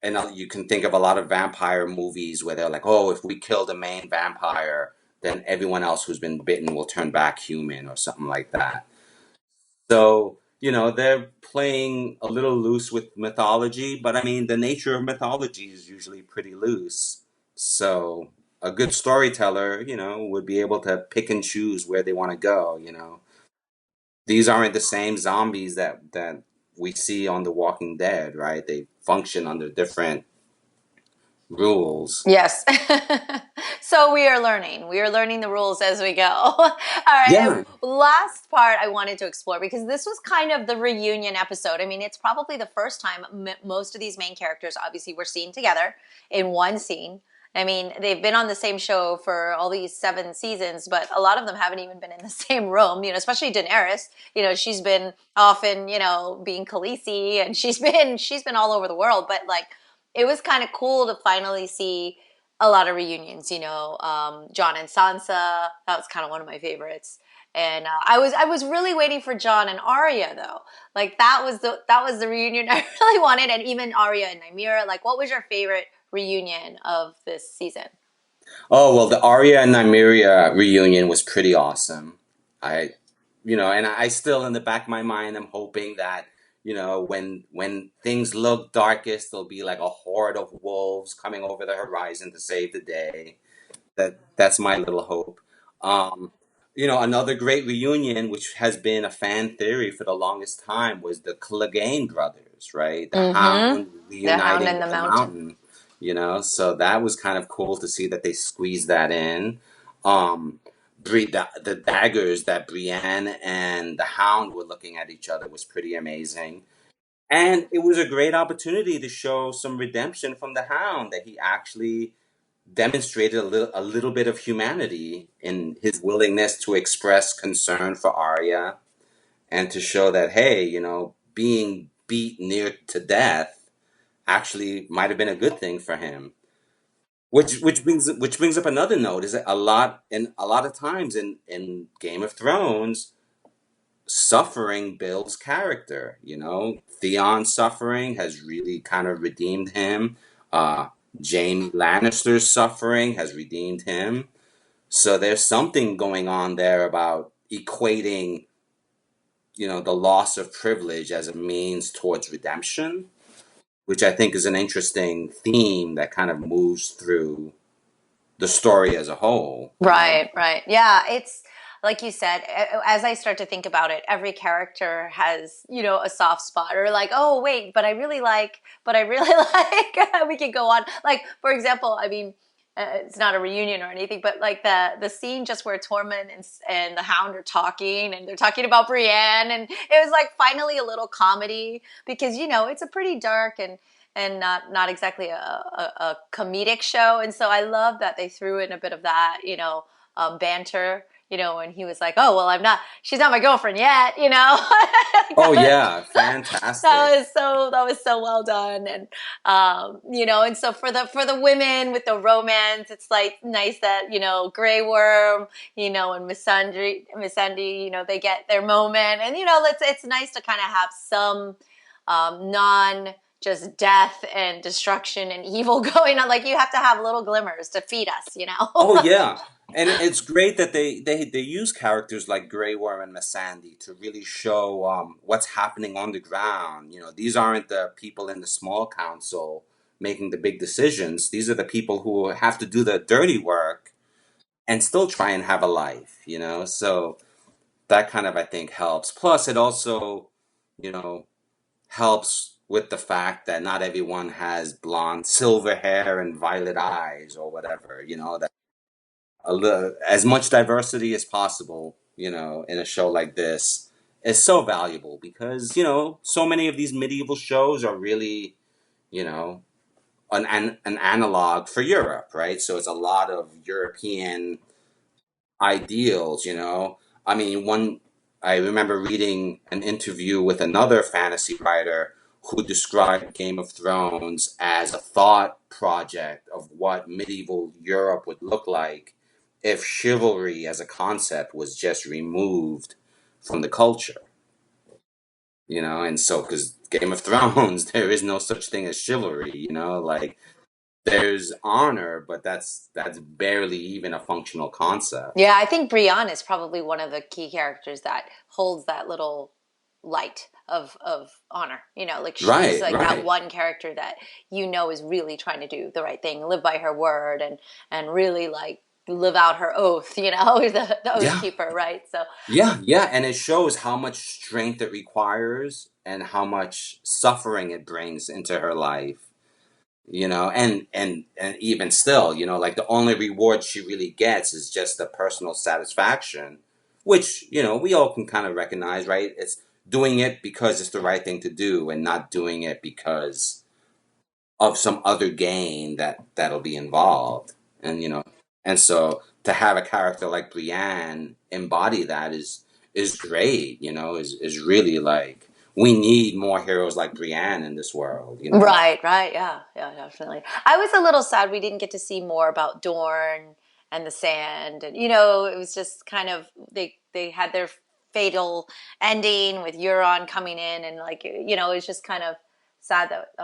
and you can think of a lot of vampire movies where they're like, oh, if we kill the main vampire, then everyone else who's been bitten will turn back human or something like that. So, they're playing a little loose with mythology, but I mean, the nature of mythology is usually pretty loose. So, a good storyteller, would be able to pick and choose where they want to go. These aren't the same zombies that we see on The Walking Dead, right? They function under different rules. Yes. So we are learning. We are learning the rules as we go. All right. Yeah. And last part I wanted to explore because this was kind of the reunion episode. I mean, it's probably the first time most of these main characters obviously were seen together in one scene. I mean, they've been on the same show for all these 7 seasons, but a lot of them haven't even been in the same room, especially Daenerys. She's been often, being Khaleesi and she's been all over the world, but like it was kind of cool to finally see a lot of reunions. Jon and Sansa. That was kind of one of my favorites. And I was really waiting for Jon and Arya though. Like that was the reunion I really wanted. And even Arya and Nymeria. Like, what was your favorite reunion of this season? Oh, well, the Arya and Nymeria reunion was pretty awesome. I, and I still in the back of my mind, I'm hoping that, when things look darkest, there'll be like a horde of wolves coming over the horizon to save the day. That's my little hope. Um, another great reunion, which has been a fan theory for the longest time, was the Clegane brothers, right? The Mm-hmm. Hound The Hound reuniting and the with the Mountain. Mountain. So that was kind of cool to see that they squeezed that in. Um, the daggers that Brienne and the Hound were looking at each other was pretty amazing. And it was a great opportunity to show some redemption from the Hound, that he actually demonstrated a little bit of humanity in his willingness to express concern for Arya and to show that, hey, being beat near to death actually might have been a good thing for him. Which brings up another note, is that a lot of times in Game of Thrones, suffering builds character. Theon's suffering has really kind of redeemed him. Uh, Jaime Lannister's suffering has redeemed him. So there's something going on there about equating, the loss of privilege as a means towards redemption, which I think is an interesting theme that kind of moves through the story as a whole. Right, right. Yeah, it's like you said, as I start to think about it, every character has, a soft spot or like, oh, wait, but I really like, we could go on. Like, for example, I mean, it's not a reunion or anything, but like the scene just where Tormund and the Hound are talking and they're talking about Brienne, and it was like finally a little comedy because it's a pretty dark and not exactly a comedic show, and so I love that they threw in a bit of that banter. And he was like, "Oh well, she's not my girlfriend yet," Oh That yeah, fantastic. that was so well done, and and so for the women with the romance, it's like nice that Grey Worm, and Missandei, they get their moment, and it's nice to kind of have some non just death and destruction and evil going on. Like you have to have little glimmers to feed us. Oh yeah, and it's great that they use characters like Grey Worm and Missandei to really show what's happening on the ground. These aren't the people in the small council making the big decisions. These are the people who have to do the dirty work and still try and have a life. So that kind of I think helps. Plus, it also you know helps with the fact that not everyone has blonde, silver hair and violet eyes or whatever. That as much diversity as possible, in a show like this is so valuable because, so many of these medieval shows are really, you know, an analog for Europe, right? So it's a lot of European ideals. I mean, I remember reading an interview with another fantasy writer who described Game of Thrones as a thought project of what medieval Europe would look like if chivalry as a concept was just removed from the culture. And so, because Game of Thrones, there is no such thing as chivalry, like there's honor, but that's barely even a functional concept. Yeah, I think Brienne is probably one of the key characters that holds that little light of honor. Like she's Right, like that right. one character that is really trying to do the right thing, live by her word, and really like live out her oath. The oath Yeah, keeper, right? So yeah, yeah. And it shows how much strength it requires and how much suffering it brings into her life. And even still, like the only reward she really gets is just the personal satisfaction, which, we all can kind of recognize, right? It's doing it because it's the right thing to do and not doing it because of some other gain that'll be involved. And so to have a character like Brienne embody that is great. Is really like we need more heroes like Brienne in this world. right, right, yeah, yeah, definitely. I was a little sad we didn't get to see more about Dorne and the Sand, and it was just kind of they had their fatal ending with Euron coming in, and like it was just kind of sad that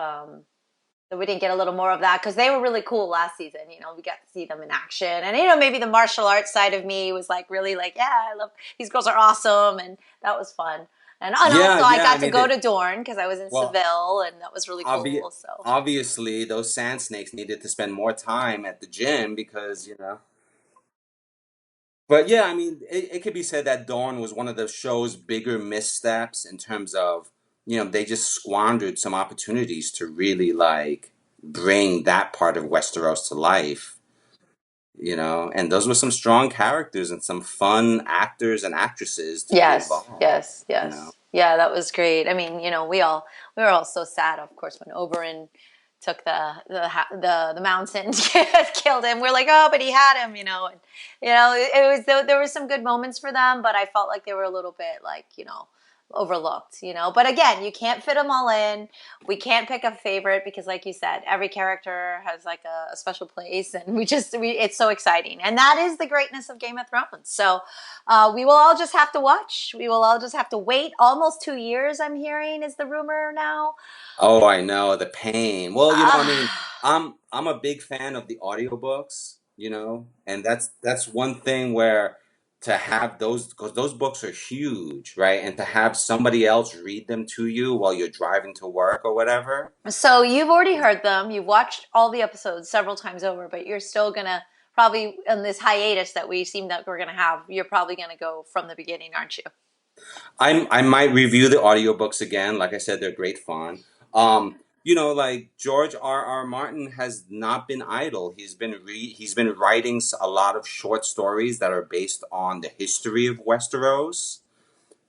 we didn't get a little more of that because they were really cool last season. We got to see them in action, and maybe the martial arts side of me was like really like, yeah, I love these girls are awesome, and that was fun. And Yeah, also I yeah. I got to mean, go to Dorne because I was in well, Seville, and that was really obvi- cool. So obviously, those sand snakes needed to spend more time at the gym because. But yeah, I mean, it could be said that Dawn was one of the show's bigger missteps in terms of, they just squandered some opportunities to really like bring that part of Westeros to life. And those were some strong characters and some fun actors and actresses to be yes, involved, yes, you know. yes, yeah, that was great. I mean, we were all so sad, of course, when Oberyn took the mountain killed him. We're like, oh, but he had him, and it was there were some good moments for them, but I felt like they were a little bit like overlooked, you know. But again, you can't fit them all in. We can't pick a favorite because, like you said, every character has like a special place, and it's so exciting, and that is the greatness of Game of Thrones. So we will all just have to watch. We will all just have to wait. Almost 2 years, I'm hearing, is the rumor now. Oh, I know the pain. Well, I mean, Ah. I'm a big fan of the audiobooks, and that's one thing where to have those, because those books are huge, right? And to have somebody else read them to you while you're driving to work or whatever. So you've already heard them. You've watched all the episodes several times over, but you're still gonna probably in this hiatus that we seem that we're gonna have. You're probably gonna go from the beginning, aren't you? I might review the audiobooks again. Like I said, they're great fun. Like George R. Martin has not been idle. He's been writing a lot of short stories that are based on the history of Westeros.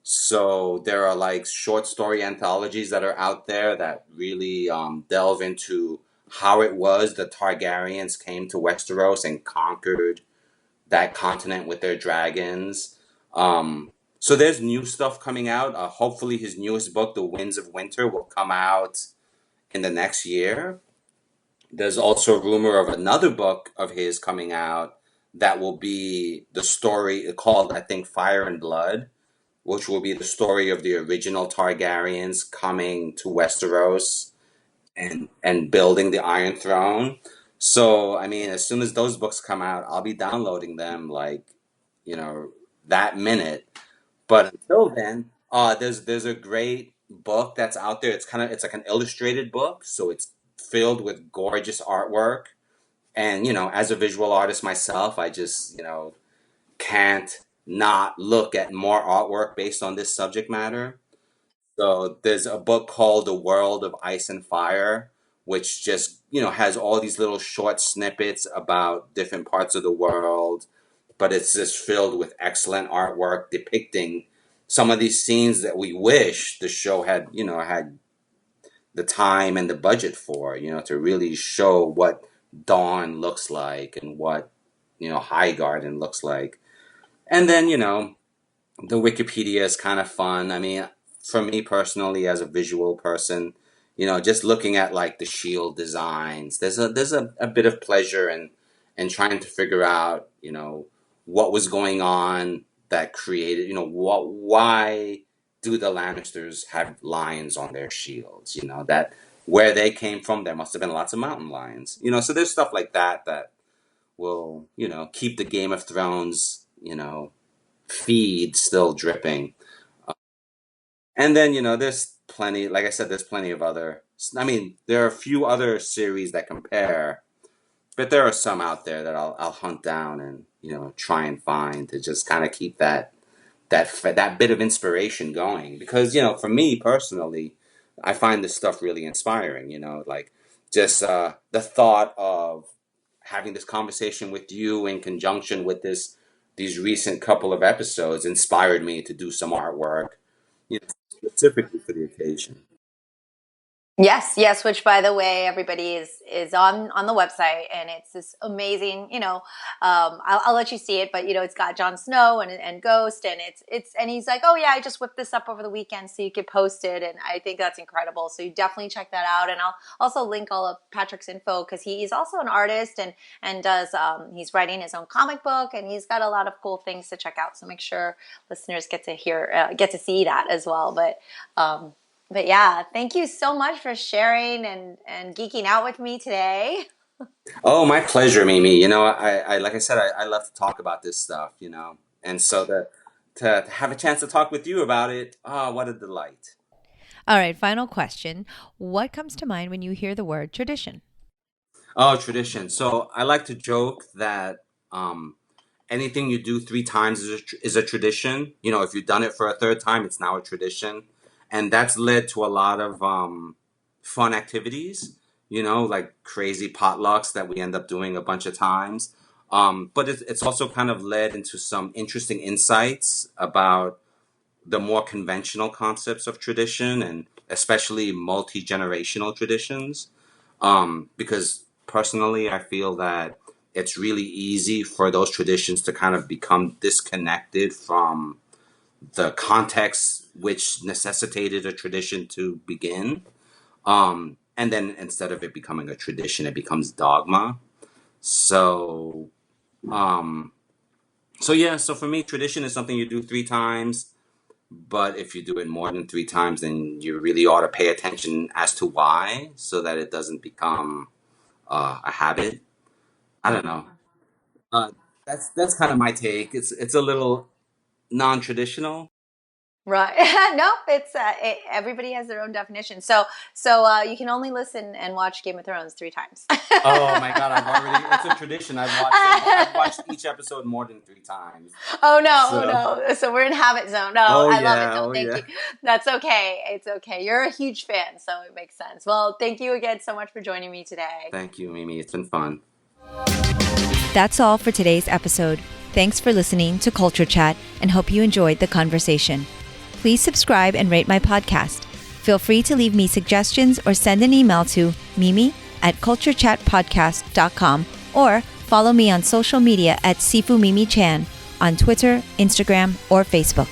So there are like short story anthologies that are out there that really delve into how it was the Targaryens came to Westeros and conquered that continent with their dragons. So there's new stuff coming out. Hopefully, his newest book, The Winds of Winter, will come out in the next year. There's also a rumor of another book of his coming out that will be the story called, I think, Fire and Blood, which will be the story of the original Targaryens coming to Westeros and building the Iron Throne. So, I mean, as soon as those books come out, I'll be downloading them like, you know, that minute. But until then, there's a great book that's out there. It's like an illustrated book, so it's filled with gorgeous artwork. And as a visual artist myself, I just can't not look at more artwork based on this subject matter. So there's a book called The World of Ice and Fire, which just, has all these little short snippets about different parts of the world, but it's just filled with excellent artwork depicting some of these scenes that we wish the show had the time and the budget for, to really show what Dawn looks like and what, Highgarden looks like. And then, the Wikipedia is kind of fun. I mean, for me personally, as a visual person, just looking at like the shield designs, there's a bit of pleasure in trying to figure out, what was going on that created, why do the Lannisters have lions on their shields? That where they came from, there must have been lots of mountain lions. So there's stuff like that will, keep the Game of Thrones, feed still dripping. And then, there's plenty, like I said, there's plenty of other, I mean, there are a few other series that compare, but there are some out there that I'll hunt down and, try and find to just kind of keep that bit of inspiration going. Because, for me personally, I find this stuff really inspiring, like just the thought of having this conversation with you in conjunction with these recent couple of episodes inspired me to do some artwork, specifically for the occasion. Yes, yes. Which, by the way, everybody is on the website, and it's this amazing. I'll let you see it, but it's got Jon Snow and Ghost, and and he's like, oh yeah, I just whipped this up over the weekend, so you could post it, and I think that's incredible. So you definitely check that out, and I'll also link all of Patrick's info because he's also an artist and does he's writing his own comic book, and he's got a lot of cool things to check out. So make sure listeners get to see that as well. But yeah, thank you so much for sharing and geeking out with me today. Oh, my pleasure, Mimi. I like I said, I love to talk about this stuff, and so to have a chance to talk with you about it, what a delight. All right, final question. What comes to mind when you hear the word tradition? Oh, tradition. So I like to joke that anything you do 3 times is a tradition. If you've done it for a third time, it's now a tradition. And that's led to a lot of fun activities, like crazy potlucks that we end up doing a bunch of times. But it's also kind of led into some interesting insights about the more conventional concepts of tradition and especially multi-generational traditions. Because personally, I feel that it's really easy for those traditions to kind of become disconnected from the context which necessitated a tradition to begin. And then instead of it becoming a tradition, it becomes dogma. So, so for me, tradition is something you do 3 times. But if you do it more than 3 times, then you really ought to pay attention as to why, so that it doesn't become a habit. I don't know. Uh, that's kind of my take. It's a little non-traditional. Right. Nope. Everybody has their own definition. So you can only listen and watch Game of Thrones 3 times. Oh my God, it's a tradition. I've watched each episode more than 3 times. Oh no, So, oh no. So we're in habit zone. No, oh I love it. yeah, No, oh thank yeah. you. That's okay. It's okay. You're a huge fan, so it makes sense. Well, thank you again so much for joining me today. Thank you, Mimi. It's been fun. That's all for today's episode. Thanks for listening to Culture Chat and hope you enjoyed the conversation. Please subscribe and rate my podcast. Feel free to leave me suggestions or send an email to mimi@culturechatpodcast.com or follow me on social media at Sifu Mimi Chan on Twitter, Instagram, or Facebook.